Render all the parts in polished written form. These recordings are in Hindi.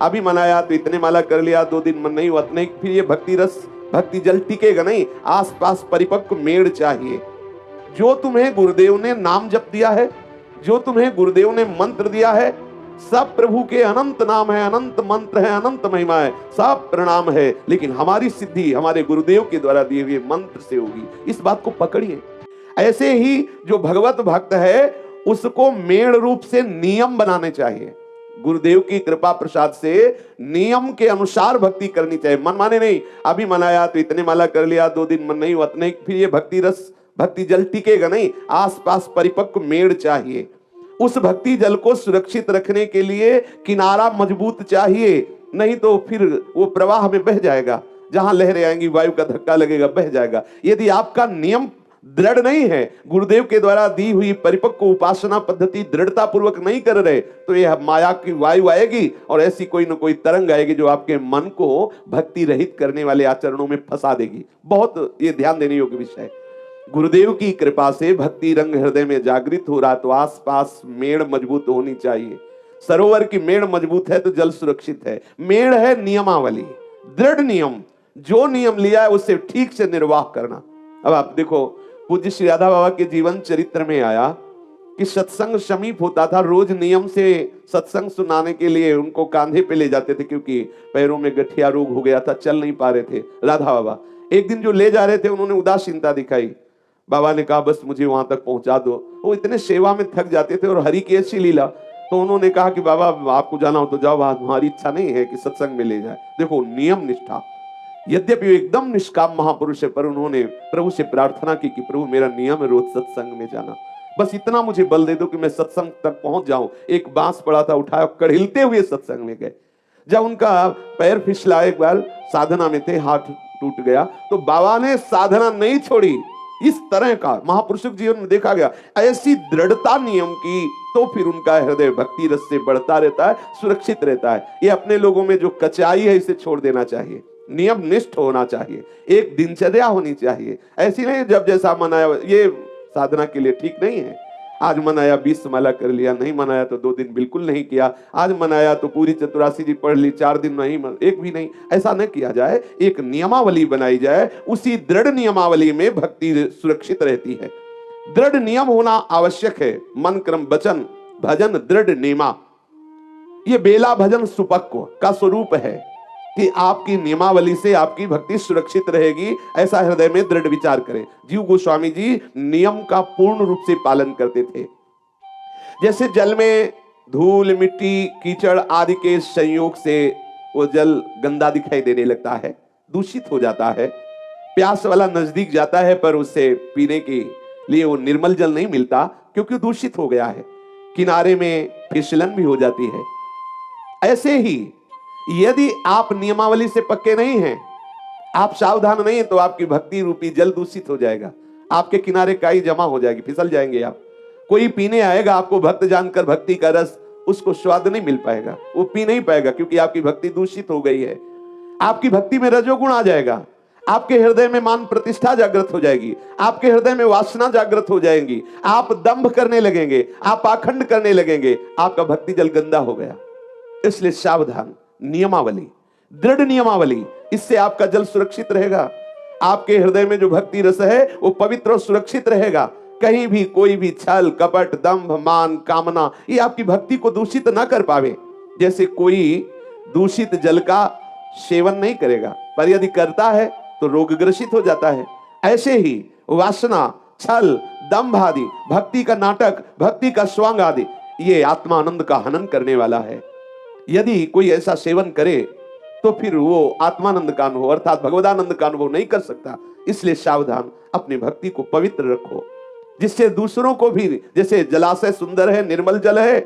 अभी मनाया तो इतने माला कर लिया, 2 दिन मन नहीं हुआ नहीं, फिर ये भक्ति रस भक्ति जल टिकेगा नहीं। आसपास परिपक्व मेड़ चाहिए। जो तुम्हें गुरुदेव ने नाम जप दिया है, जो तुम्हें गुरुदेव ने मंत्र दिया है, सब प्रभु के अनंत नाम है, अनंत मंत्र है, अनंत महिमा है, सब प्रणाम है, लेकिन हमारी सिद्धि हमारे गुरुदेव के द्वारा दिए हुए मंत्र से होगी। इस बात को पकड़िए। ऐसे ही जो भगवत भक्त है उसको मेड़ रूप से नियम बनाने चाहिए। गुरुदेव की कृपा प्रसाद से नियम के अनुसार भक्ति करनी चाहिए। मन माने नहीं, अभी मनाया तो इतने माला कर लिया, 2 दिन मन नहीं हुआ नहीं, फिर ये भक्ति रस भक्ति जल टिकेगा नहीं। आसपास परिपक्व मेड़ चाहिए। उस भक्ति जल को सुरक्षित रखने के लिए किनारा मजबूत चाहिए, नहीं तो फिर वो प्रवाह में बह जाएगा। जहां लहरें आएंगी, वायु का धक्का लगेगा, बह जाएगा। यदि आपका नियम दृढ़ नहीं है, गुरुदेव के द्वारा दी हुई परिपक्व उपासना पद्धति दृढ़ता पूर्वक नहीं कर रहे, तो यह माया की वायु आएगी और ऐसी कोई न कोई तरंग आएगी जो आपके मन को भक्ति रहित करने वाले आचरणों में फंसा देगी। बहुत ये ध्यान देने योग्य विषय है। गुरुदेव की कृपा से भक्ति रंग हृदय में जागृत हो रहा, तो आसपास मेड़ मजबूत होनी चाहिए। सरोवर की मेड़ मजबूत है तो जल सुरक्षित है। मेड़ है नियमावली, दृढ़ नियम। जो नियम लिया है उससे ठीक से निर्वाह करना। अब आप देखो, पूज्य श्री राधा बाबा के जीवन चरित्र में आया कि सत्संग समीप होता था, रोज नियम से सत्संग सुनाने के लिए उनको कांधे पे ले जाते थे, क्योंकि पैरों में गठिया रोग हो गया था, चल नहीं पा रहे थे राधा बाबा। एक दिन जो ले जा रहे थे उन्होंने उदासीनता दिखाई। बाबा ने कहा बस मुझे वहां तक पहुंचा दो। वो इतने सेवा में थक जाते थे और हरि की ऐसी लीला, तो उन्होंने कहा कि बाबा आपको जाना हो तो जाओ, हमारी इच्छा नहीं है कि सत्संग में ले जाए। देखो नियम निष्ठा, यद्यपि एकदम निष्काम महापुरुष है, पर उन्होंने प्रभु से प्रार्थना की कि प्रभु मेरा नियम है रोज सत्संग में जाना, बस इतना मुझे बल दे दो कि मैं सत्संग तक पहुंच जाऊं। एक बांस पड़ा था, उठाया, कड़िलते हुए सत्संग में गए। जब उनका पैर फिसला, एक बार साधना में थे, हाथ टूट गया, तो बाबा ने साधना नहीं छोड़ी। इस तरह का महापुरुषों के जीवन में देखा गया, ऐसी दृढ़ता नियम की, तो फिर उनका हृदय भक्ति रस से बढ़ता रहता है, सुरक्षित रहता है। ये अपने लोगों में जो कचाई है इसे छोड़ देना चाहिए। नियम निष्ठ होना चाहिए, एक दिनचर्या होनी चाहिए। ऐसी नहीं जब जैसा मनाया, ये साधना के लिए ठीक नहीं है। आज मनाया 20 माला कर लिया, नहीं मनाया तो 2 दिन बिल्कुल नहीं किया, आज मनाया तो पूरी चतुरासी जी पढ़ ली, 4 दिन नहीं, एक भी नहीं, ऐसा न किया जाए। एक नियमावली बनाई जाए, उसी दृढ़ नियमावली में भक्ति सुरक्षित रहती है। दृढ़ नियम होना आवश्यक है। मन क्रम वचन भजन दृढ़ नियमा, ये बेला भजन सुपक्व का स्वरूप है कि आपकी नियमावली से आपकी भक्ति सुरक्षित रहेगी। ऐसा हृदय में दृढ़ विचार करें। जीव गोस्वामी जी नियम का पूर्ण रूप से पालन करते थे। जैसे जल में धूल मिट्टी कीचड़ आदि के संयोग से वो जल गंदा दिखाई देने लगता है, दूषित हो जाता है, प्यास वाला नजदीक जाता है पर उससे पीने के लिए वो निर्मल जल नहीं मिलता क्योंकि दूषित हो गया है, किनारे में फिसलन भी हो जाती है। ऐसे ही यदि आप नियमावली से पक्के नहीं हैं, आप सावधान नहीं, तो आपकी भक्ति रूपी जल दूषित हो जाएगा, आपके किनारे काई जमा हो जाएगी, फिसल जाएंगे आप। कोई पीने आएगा आपको भक्त जानकर भक्ति का रस, उसको स्वाद नहीं मिल पाएगा, वो पी नहीं पाएगा, क्योंकि आपकी भक्ति दूषित हो गई है। आपकी भक्ति में रजोगुण आ जाएगा, आपके हृदय में मान प्रतिष्ठा जागृत हो जाएगी, आपके हृदय में वासना जागृत हो जाएंगी, आप दंभ करने लगेंगे, आप पाखंड करने लगेंगे, आपका भक्ति जल गंदा हो गया। इसलिए सावधान, नियमावली, दृढ़ नियमावली, इससे आपका जल सुरक्षित रहेगा। आपके हृदय में जो भक्ति रस है वो पवित्र और सुरक्षित रहेगा। कहीं भी कोई भी छल कपट दंभ मान कामना ये आपकी भक्ति को दूषित ना कर पावे। जैसे कोई दूषित जल का सेवन नहीं करेगा, पर यदि करता है तो रोगग्रसित हो जाता है। ऐसे ही वासना छल दंभ आदि, भक्ति का नाटक, भक्ति का स्वांग आदि, ये आत्मा आनंद का हनन करने वाला है। यदि कोई ऐसा सेवन करे तो फिर वो आत्मानंद का अनुभव अर्थात भगवदानंद का अनुभव नहीं कर सकता। इसलिए सावधान, अपनी भक्ति को पवित्र रखो, जिससे दूसरों को भी, जैसे जलाशय सुंदर है, निर्मल जल है,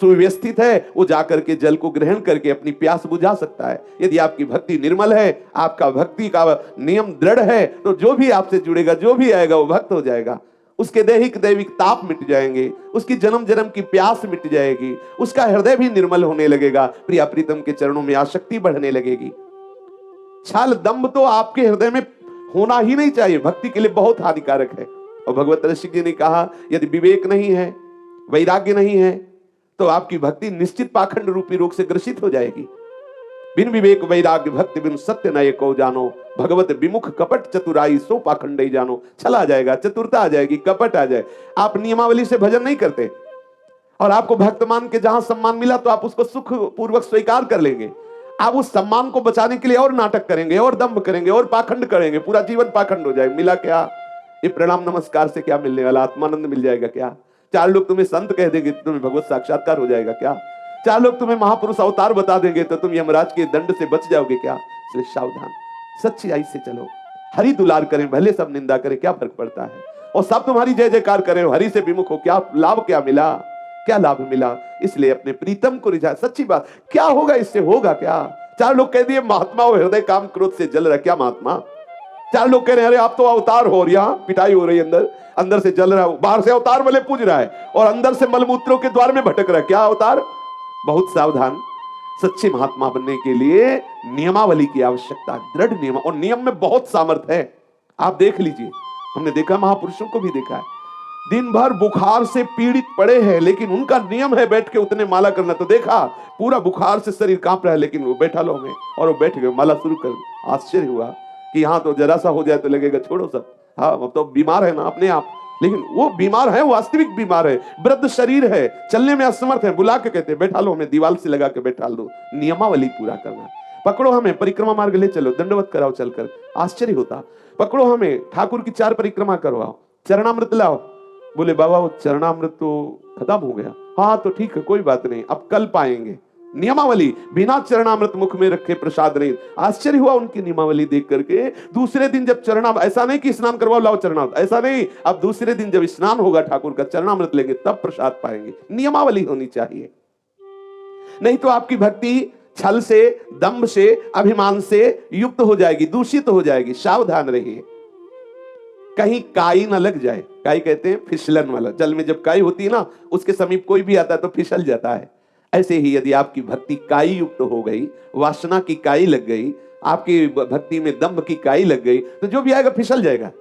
सुव्यवस्थित है, वो जाकर के जल को ग्रहण करके अपनी प्यास बुझा सकता है। यदि आपकी भक्ति निर्मल है, आपका भक्ति का नियम दृढ़ है, तो जो भी आपसे जुड़ेगा, जो भी आएगा वो भक्त हो जाएगा। उसके दैहिक दैविक ताप मिट जाएंगे, उसकी जन्म जन्म की प्यास मिट जाएगी, उसका हृदय भी निर्मल होने लगेगा, प्रिया प्रीतम के चरणों में आसक्ति बढ़ने लगेगी। छल दंभ तो आपके हृदय में होना ही नहीं चाहिए, भक्ति के लिए बहुत हानिकारक है। और भगवत ऋषि जी ने कहा यदि विवेक नहीं है, वैराग्य नहीं है, तो आपकी भक्ति निश्चित पाखंड रूपी रोग से ग्रसित हो जाएगी। बिन विवेक वैराग्य भक्ति बिन सत्य न एको जानो, भगवत विमुख कपट चतुराई सो पाखंड जानो। छल आ जाएगा, चतुरता आ जाएगी, कपट आ जाए। आप नियमावली से भजन नहीं करते और आपको भक्त मान के जहां सम्मान मिला तो आप उसको सुख पूर्वक स्वीकार कर लेंगे। आप उस सम्मान को बचाने के लिए और नाटक करेंगे और दंभ करेंगे और पाखंड करेंगे, पूरा जीवन पाखंड हो जाएगा। मिला क्या? ये प्रणाम नमस्कार से क्या मिलने वाला? आत्मानंद मिल जाएगा क्या? चार लोग तुम्हें संत कह देंगे तो तुम्हें भगवत साक्षात्कार हो जाएगा क्या? चार लोग तुम्हें महापुरुष अवतार बता देंगे तो तुम यमराज के दंड से बच जाओगे क्या? इसलिए सावधान, सच्चाई से चलो। हरि दुलार करें, भले सब निंदा करें, क्या फर्क पड़ता है? और सब तुम्हारी जय जयकार करें, हरि से विमुख हो, क्या लाभ? क्या मिला? क्या लाभ मिला? इसलिए अपने प्रीतम को रिझा। सच्ची बात, क्या होगा इससे? होगा क्या? चार लोग कह दिए महात्मा हो, हृदय काम क्रोध से जल रहा, क्या महात्मा? चार लोग कह रहे हैं अरे आप तो अवतार हो, और यहाँ पिटाई हो रही है, अंदर अंदर से जल रहा है। बाहर से अवतार वाले पूज रहा है और अंदर से मलमूत्रों के द्वार में भटक रहा है, क्या अवतार? बहुत सावधान। सच्चे महात्मा बनने के लिए नियमावली की आवश्यकता, दृढ़ नियम, और नियम में बहुत सामर्थ्य है। आप देख लीजिए, हमने देखा, महापुरुषों को भी देखा है, दिन भर बुखार से पीड़ित पड़े हैं लेकिन उनका नियम है बैठ के उतने माला करना। तो देखा पूरा बुखार से शरीर कांप रहा है लेकिन वो बैठा लो हमें, और वो बैठ गए, माला शुरू कर। आश्चर्य हुआ कि यहाँ तो जरा सा हो जाए तो लगेगा छोड़ो सब, हाँ अब तो बीमार है ना अपने आप, लेकिन वो बीमार है, वास्तविक बीमार है, वृद्ध शरीर है, चलने में असमर्थ है, बुला के कहते बैठा लो हमें, दीवार से लगा के बैठा लो। नियमावली पूरा करना, पकड़ो हमें, परिक्रमा मार्ग ले चलो, दंडवत कराओ चलकर। आश्चर्य होता, पकड़ो हमें, ठाकुर की 4 परिक्रमा करवाओ, चरणामृत लाओ। बोले बाबा वो चरणामृत तो खत्म हो गया। हाँ तो ठीक है, कोई बात नहीं, अब कल पाएंगे। नियमावली, बिना चरणामृत मुख में रखे प्रसाद नहीं। आश्चर्य हुआ उनकी नियमावली देख करके। दूसरे दिन जब ऐसा नहीं कि स्नान करवाओ लाओ चरणामृत, ऐसा नहीं, अब दूसरे दिन जब स्नान होगा ठाकुर का, चरणामृत लेंगे तब प्रसाद पाएंगे। नियमावली होनी चाहिए, नहीं तो आपकी भक्ति छल से, दंभ से, अभिमान से युक्त हो जाएगी, दूषित हो जाएगी। सावधान रहिए, कहीं काई ना लग जाए। काई कहते हैं फिसलन वाला, जल में जब काई होती है ना, उसके समीप कोई भी आता है तो फिसल जाता है। ऐसे ही यदि आपकी भक्ति काई युक्त हो गई, वासना की काई लग गई, आपकी भक्ति में दंभ की काई लग गई, तो जो भी आएगा फिसल जाएगा।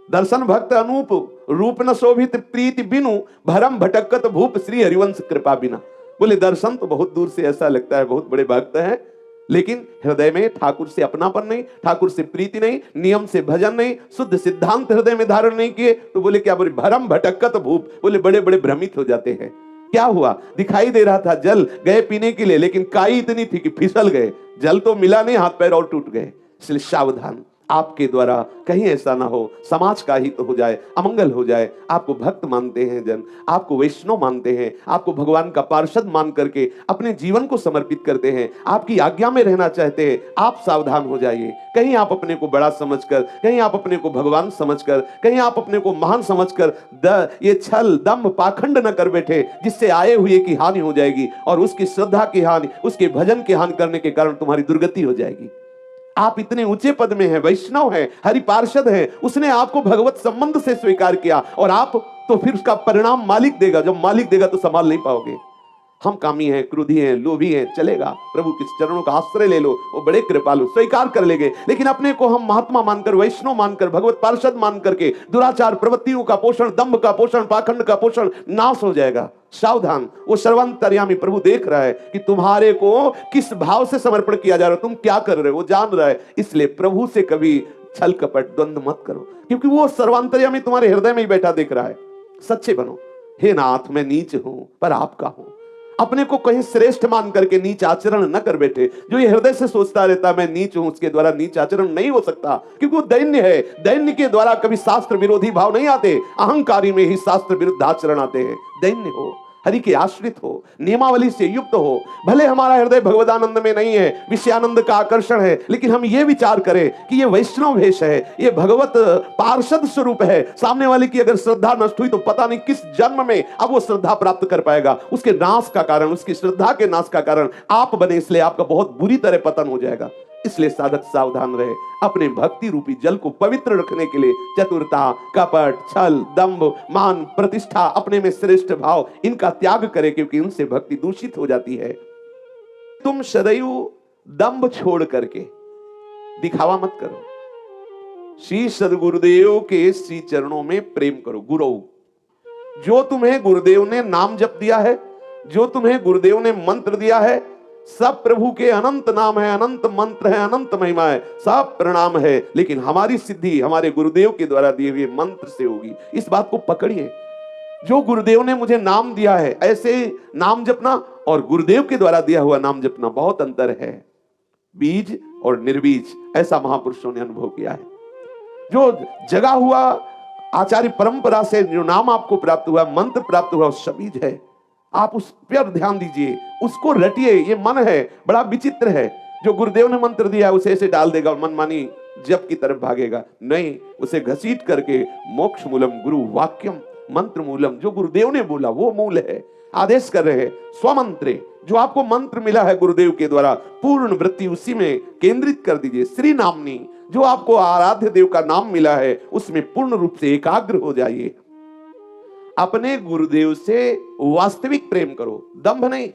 दर्शन भक्त अनूप, रूप न शोभित प्रीति बिनु, भरम भटकत भूप श्री हरिवंश कृपा बिना। बोले दर्शन तो बहुत दूर से ऐसा लगता है बहुत बड़े भक्त हैं, लेकिन हृदय में ठाकुर से अपनापन नहीं, ठाकुर से प्रीति नहीं, नियम से भजन नहीं, शुद्ध सिद्धांत हृदय में धारण नहीं किए, तो बोले क्या? बोले भरम भटकत भूप, बोले बड़े बड़े भ्रमित हो जाते हैं। क्या हुआ? दिखाई दे रहा था जल, गए पीने के लिए, लेकिन काई इतनी थी कि फिसल गए, जल तो मिला नहीं, हाथ पैर और टूट गए। इसलिए सावधान, आपके द्वारा कहीं ऐसा ना हो, समाज का हित हो जाए, अमंगल हो जाए। आपको भक्त मानते हैं जन, आपको वैष्णव मानते हैं, आपको भगवान का पार्षद मान करके अपने जीवन को समर्पित करते हैं, आपकी आज्ञा में रहना चाहते हैं। आप सावधान हो जाइए, कहीं आप अपने को बड़ा समझकर, कहीं आप अपने को भगवान समझकर, कहीं आप अपने को महान समझकर ये छल दंभ पाखंड न कर बैठे, जिससे आए हुए की हानि हो जाएगी और उसकी श्रद्धा की हानि, उसके भजन की हानि करने के कारण तुम्हारी दुर्गति हो जाएगी। आप इतने ऊंचे पद में हैं, वैष्णव हैं, हरि पार्षद हैं, उसने आपको भगवत संबंध से स्वीकार किया, और आप तो फिर उसका परिणाम मालिक देगा। जब मालिक देगा तो संभाल नहीं पाओगे। हम कामी हैं, क्रोधी हैं, लोभी हैं, चलेगा, प्रभु के चरणों का आश्रय ले लो, वो बड़े कृपालु, स्वीकार कर लेंगे। लेकिन अपने को हम महात्मा मानकर, वैष्णव मानकर, भगवत पार्षद मान करके दुराचार प्रवृत्तियों का पोषण, दंभ का पोषण, पाखंड का पोषण नाश हो जाएगा। सावधान, वो सर्वांतर्यामी प्रभु देख रहा है कि तुम्हारे को किस भाव से समर्पण किया जा रहा है, तुम क्या कर रहे हो, वो जान रहा है। इसलिए प्रभु से कभी छल कपट द्वंद्व मत करो, क्योंकि वो सर्वांतर्यामी तुम्हारे हृदय में ही बैठा देख रहा है। सच्चे बनो। हे नाथ, मैं नीच हूं पर आपका हूं। अपने को कहीं श्रेष्ठ मान करके नीच आचरण न कर बैठे। जो ये हृदय से सोचता रहता मैं नीच हूं, उसके द्वारा नीच आचरण नहीं हो सकता, क्योंकि वो दैन्य है। दैन्य के द्वारा कभी शास्त्र विरोधी भाव नहीं आते, अहंकारी में ही शास्त्र विरुद्ध आचरण आते हैं। दैन्य हो, हरि के आश्रित हो, नियमावली से युक्त हो। भले हमारा हृदय भगवदानंद में नहीं है, विषयानंद का आकर्षण है, लेकिन हम ये विचार करें कि ये वैष्णव भेष है, ये भगवत पार्षद स्वरूप है। सामने वाले की अगर श्रद्धा नष्ट हुई तो पता नहीं किस जन्म में अब वो श्रद्धा प्राप्त कर पाएगा। उसके नाश का कारण, उसकी श्रद्धा के नाश का कारण आप बने, इसलिए आपका बहुत बुरी तरह पतन हो जाएगा। इसलिए साधक सावधान रहे। अपने भक्ति रूपी जल को पवित्र रखने के लिए चतुरता, कपट, छल, दंभ, मान, प्रतिष्ठा, अपने में श्रेष्ठ भाव, इनका त्याग करें, क्योंकि इनसे भक्ति दूषित हो जाती है। तुम सदैव दंभ छोड़ करके दिखावा मत करो। श्री सदगुरुदेव के श्री चरणों में प्रेम करो। गुरु, जो तुम्हें गुरुदेव ने नाम जप दिया है, जो तुम्हें गुरुदेव ने मंत्र दिया है, सब प्रभु के अनंत नाम है, अनंत मंत्र है, अनंत महिमा है, सब प्रणाम है, लेकिन हमारी सिद्धि हमारे गुरुदेव के द्वारा दिए हुए मंत्र से होगी। इस बात को पकड़िए। जो गुरुदेव ने मुझे नाम दिया है, ऐसे नाम जपना और गुरुदेव के द्वारा दिया हुआ नाम जपना बहुत अंतर है। बीज और निर्बीज, ऐसा महापुरुषों ने अनुभव किया है। जो जगा हुआ आचार्य परंपरा से जो नाम आपको प्राप्त हुआ, मंत्र प्राप्त हुआ, वो बीज है। आप उस पर ध्यान दीजिए, उसको रटिए। ये मन है, बड़ा विचित्र है। जो गुरुदेव ने मंत्र दिया उसे ऐसे डाल देगा, मनमानी जप की तरफ भागेगा। नहीं, उसे घसीट करके मोक्ष मूलम गुरु वाक्यम, मंत्र मूलम, जो गुरुदेव ने बोला वो मूल है। आदेश कर रहे हैं स्वमंत्रे, जो आपको मंत्र मिला है गुरुदेव के द्वारा, पूर्ण वृत्ति उसी में केंद्रित कर दीजिए। श्री नामनी, जो आपको आराध्य देव का नाम मिला है, उसमें पूर्ण रूप से एकाग्र हो जाइए। अपने गुरुदेव से वास्तविक प्रेम करो, दंभ नहीं,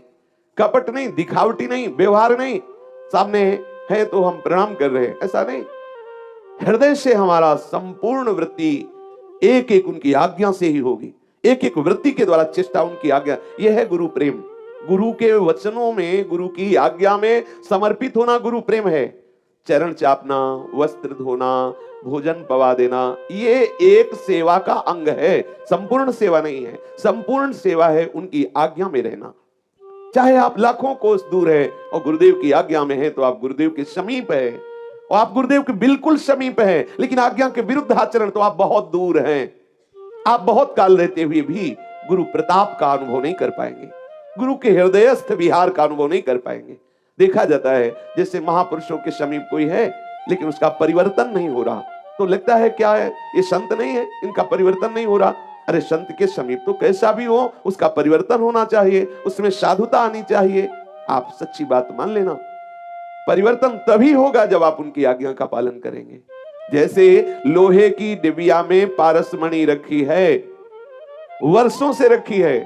कपट नहीं, दिखावटी नहीं, व्यवहार नहीं, सामने है तो हम प्रणाम कर रहे हैं, ऐसा नहीं। हृदय से हमारा संपूर्ण वृत्ति एक एक उनकी आज्ञा से ही होगी, एक एक वृत्ति के द्वारा चेष्टा उनकी आज्ञा। यह है गुरु प्रेम। गुरु के वचनों में, गुरु की आज्ञा में समर्पित होना गुरु प्रेम है। चरण चापना, वस्त्र धोना, भोजन पवा देना, ये एक सेवा का अंग है, संपूर्ण सेवा नहीं है। संपूर्ण सेवा है उनकी आज्ञा में रहना। चाहे आप लाखों कोस दूर है और गुरुदेव की आज्ञा में है, तो आप गुरुदेव के समीप है, और आप गुरुदेव के बिल्कुल समीप है, लेकिन आज्ञा के विरुद्ध आचरण तो आप बहुत दूर हैं। आप बहुत काल रहते हुए भी गुरु प्रताप का अनुभव नहीं कर पाएंगे, गुरु के हृदयस्थ विहार का अनुभव नहीं कर पाएंगे। देखा जाता है जैसे महापुरुषों के समीप कोई है लेकिन उसका परिवर्तन नहीं हो रहा, तो लगता है क्या है, ये संत नहीं है, इनका परिवर्तन नहीं हो रहा। अरे संत के समीप तो कैसा भी हो उसका परिवर्तन होना चाहिए, उसमें साधुता आनी चाहिए। आप सच्ची बात मान लेना, परिवर्तन तभी होगा जब आप उनकी आज्ञा का पालन करेंगे। जैसे लोहे की डिबिया में पारसमणि रखी है, वर्षों से रखी है,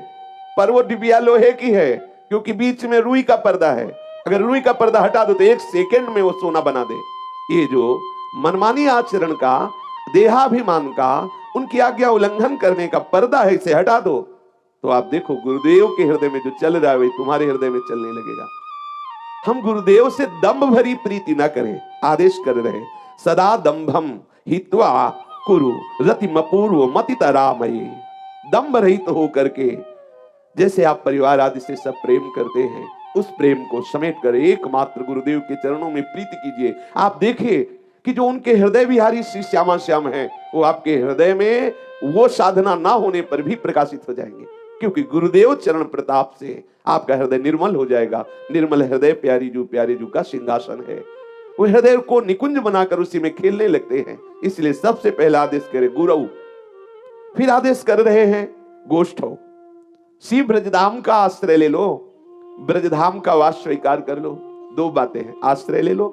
पर वो डिबिया लोहे की है क्योंकि बीच में रुई का पर्दा है। अगर रुई का पर्दा हटा दो तो 1 सेकंड में वो सोना बना दे। ये जो मनमानी आचरण का, देहाभिमान का, उनकी आज्ञा उल्लंघन करने का पर्दा है, इसे हटा दो तो आप देखो गुरुदेव के हृदय में जो चल रहा है वही तुम्हारे हृदय में चलने लगेगा। हम गुरुदेव से दंभ भरी प्रीति ना करें, आदेश कर रहे हैं सदा दंभम हित्वा कुरु रतिमपूर्व मतितरामयी। दंभ रहित हो करके, जैसे आप परिवार आदि से सब प्रेम करते हैं, उस प्रेम को समेट कर एकमात्र गुरुदेव के चरणों में प्रीति कीजिए। आप देखिए कि जो उनके हृदय विहारी श्री श्यामा श्याम है, वो आपके हृदय में वो साधना ना होने पर भी प्रकाशित हो जाएंगे, क्योंकि गुरुदेव चरण प्रताप से आपका हृदय निर्मल हो जाएगा। निर्मल हृदय प्यारी जू का सिंहासन है। वो हृदय को निकुंज बनाकर उसी में खेलने लगते हैं। इसलिए सबसे पहला आदेश करे गुरु, फिर आदेश कर रहे हैं गोष्ठो। श्री ब्रजधाम का आश्रय ले लो, ब्रजधाम का वास स्वीकार कर लो। 2 बातें हैं, आश्रय ले लो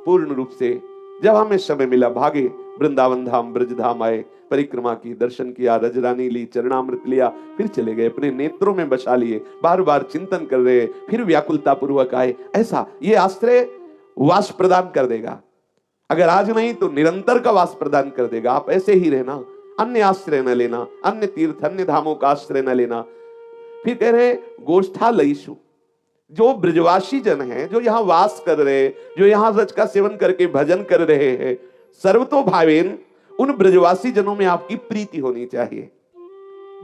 पूर्ण रूप से। जब हमें समय मिला भागे वृंदावन धाम, ब्रजधाम आए, परिक्रमा की, दर्शन किया, रजरानी ली, चरणामृत लिया, फिर चले गए, अपने नेत्रों में बसा लिए, बार बार चिंतन कर रहे, फिर व्याकुलता पूर्वक आए। ऐसा ये आश्रय वास प्रदान कर देगा। अगर आज नहीं तो निरंतर का वास प्रदान कर देगा। आप ऐसे ही रहना, अन्य आश्रय न लेना, अन्य तीर्थ अन्य धामों का आश्रय न लेना। फिर कह रहे गोष्ठा लईसु, जो ब्रजवासी जन हैं, जो यहाँ वास कर रहे, जो यहाँ रज का सेवन करके भजन कर रहे हैं, सर्वतो भावेन, उन ब्रजवासी जनों में आपकी प्रीति होनी चाहिए।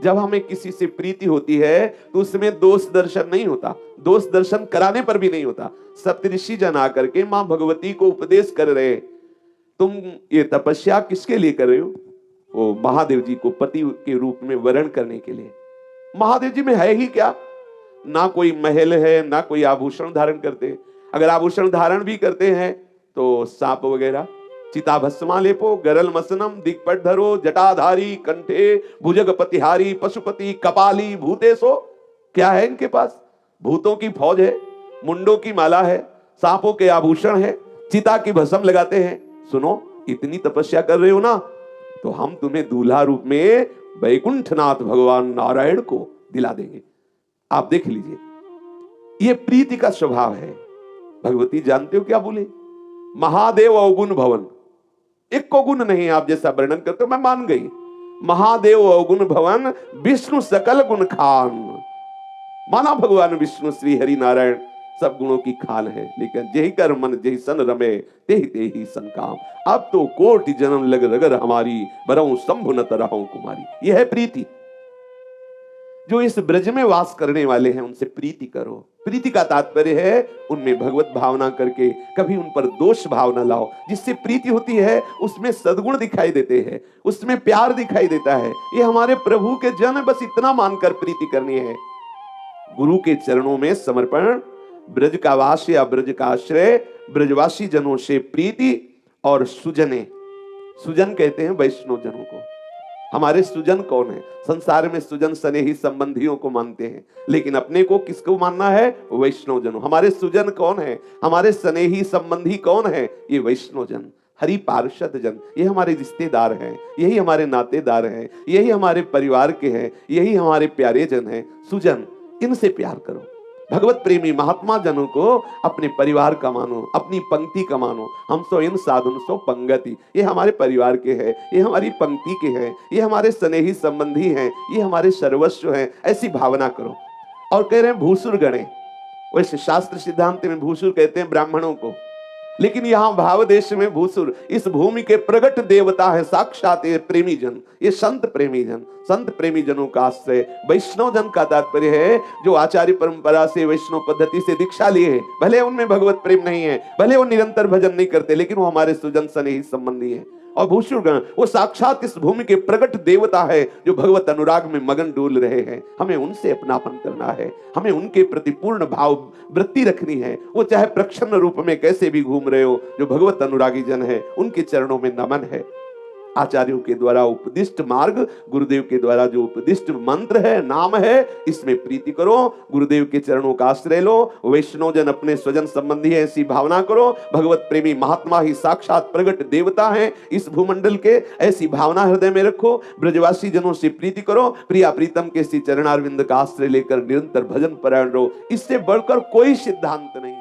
जब हमें किसी से प्रीति होती है तो उसमें दोष दर्शन नहीं होता, दोष दर्शन कराने पर भी नहीं होता। सप्तऋषि जन आकर के मां भगवती को उपदेश कर रहे, तुम ये तपस्या किसके लिए कर रहे हो? वो महादेव जी को पति के रूप में वर्ण करने के लिए। महादेव जी में है ही क्या? ना कोई महल है, ना कोई आभूषण धारण करते। अगर आभूषण धारण भी करते हैं तो सांप वगैरह, चिताभस्मालेपो गरल मसनम दिग्पट धरो जटाधारी कंठे भुजग पतिहारी पशुपति कपाली भूतेशो। क्या है इनके पास? भूतों की फौज है, मुंडों की माला है, सांपों के आभूषण है, चिता की भस्म लगाते हैं। सुनो, इतनी तपस्या कर रहे हो ना, तो हम तुम्हें दूल्हा रूप में वैकुंठनाथ भगवान नारायण को दिला देंगे। आप देख लीजिए, यह प्रीति का स्वभाव है। भगवती जानते हो क्या बोले? महादेव अवगुण भवन, एक को गुण नहीं, आप जैसा वर्णन करते हो मैं मान गई। महादेव अवगुण भवन विष्णु सकल गुण खान। माना भगवान विष्णु श्री हरि नारायण सब गुणों की खाल है, लेकिन जेहि कर मन जेहि सन रमे तेहि तेहि सन काम। अब तो कोटि जन्म लग रगर हमारी, बरऊं शंभु न तरहूं कुमारी। यह है प्रीति। जो इस ब्रज में वास करने वाले हैं उनसे प्रीति करो। प्रीति का तात्पर्य है उनमें भगवत भावना करके कभी उन पर दोष भाव न लाओ। जिससे प्रीति होती है उसमें सद्गुण दिखाई देते हैं, उसमें प्यार दिखाई देता है। ये हमारे प्रभु के जन है, बस इतना मानकर प्रीति करनी है। गुरु के चरणों में समर्पण, ब्रज का वास या ब्रज का आश्रय, ब्रजवासी जनों से प्रीति और सुजने। सुजन कहते हैं वैष्णव जनों को। हमारे सुजन कौन है? संसार में सुजन स्नेही संबंधियों को मानते हैं, लेकिन अपने को किसको मानना है? वैष्णव जनों। हमारे सुजन कौन है? हमारे स्नेही संबंधी कौन है? ये वैष्णव जन, हरि पार्षद जन। ये हमारे रिश्तेदार हैं, यही हमारे नातेदार हैं, यही हमारे परिवार के हैं, यही हमारे प्यारे जन हैं। सुजन, इनसे प्यार करो। भगवत प्रेमी महात्मा जनों को अपने परिवार का मानो, अपनी पंक्ति का मानो। हम सो इन साधुन सो पंगति। ये हमारे परिवार के हैं, ये हमारी पंक्ति के हैं, ये हमारे स्नेही संबंधी हैं, ये हमारे सर्वस्व हैं। ऐसी भावना करो। और कह रहे हैं भूसुर गणे। वैसे शास्त्र सिद्धांत में भूसुर कहते हैं ब्राह्मणों को, लेकिन यहां भाव देश में भूसुर इस भूमि के प्रगट देवता है साक्षात ये प्रेमी जन, ये संत प्रेमी जन। संत प्रेमी जनों का आश्रय वैष्णव जन का तात्पर्य है जो आचार्य परंपरा से वैष्णव पद्धति से दीक्षा लिए है। भले उनमें भगवत प्रेम नहीं है, भले वो निरंतर भजन नहीं करते, लेकिन वो हमारे सुजन स्नेही संबंधी है। और भूषुरगण वो साक्षात इस भूमि के प्रगट देवता है जो भगवत अनुराग में मगन डोल रहे हैं। हमें उनसे अपनापन करना है, हमें उनके प्रति पूर्ण भाव वृत्ति रखनी है। वो चाहे प्रच्छन्न रूप में कैसे भी घूम रहे हो, जो भगवत अनुरागी जन है उनके चरणों में नमन है। आचार्यों के द्वारा उपदिष्ट मार्ग, गुरुदेव के द्वारा जो उपदिष्ट मंत्र है, नाम है, इसमें प्रीति करो। गुरुदेव के चरणों का आश्रय लो। वैष्णव जन अपने स्वजन संबंधी है, ऐसी भावना करो। भगवत प्रेमी महात्मा ही साक्षात प्रगट देवता हैं इस भूमंडल के, ऐसी भावना हृदय में रखो। ब्रजवासी जनों से प्रीति करो। प्रिया प्रीतम के श्री चरणारविंद का आश्रय लेकर निरंतर भजन परायण रहो। इससे बढ़कर कोई सिद्धांत नहीं।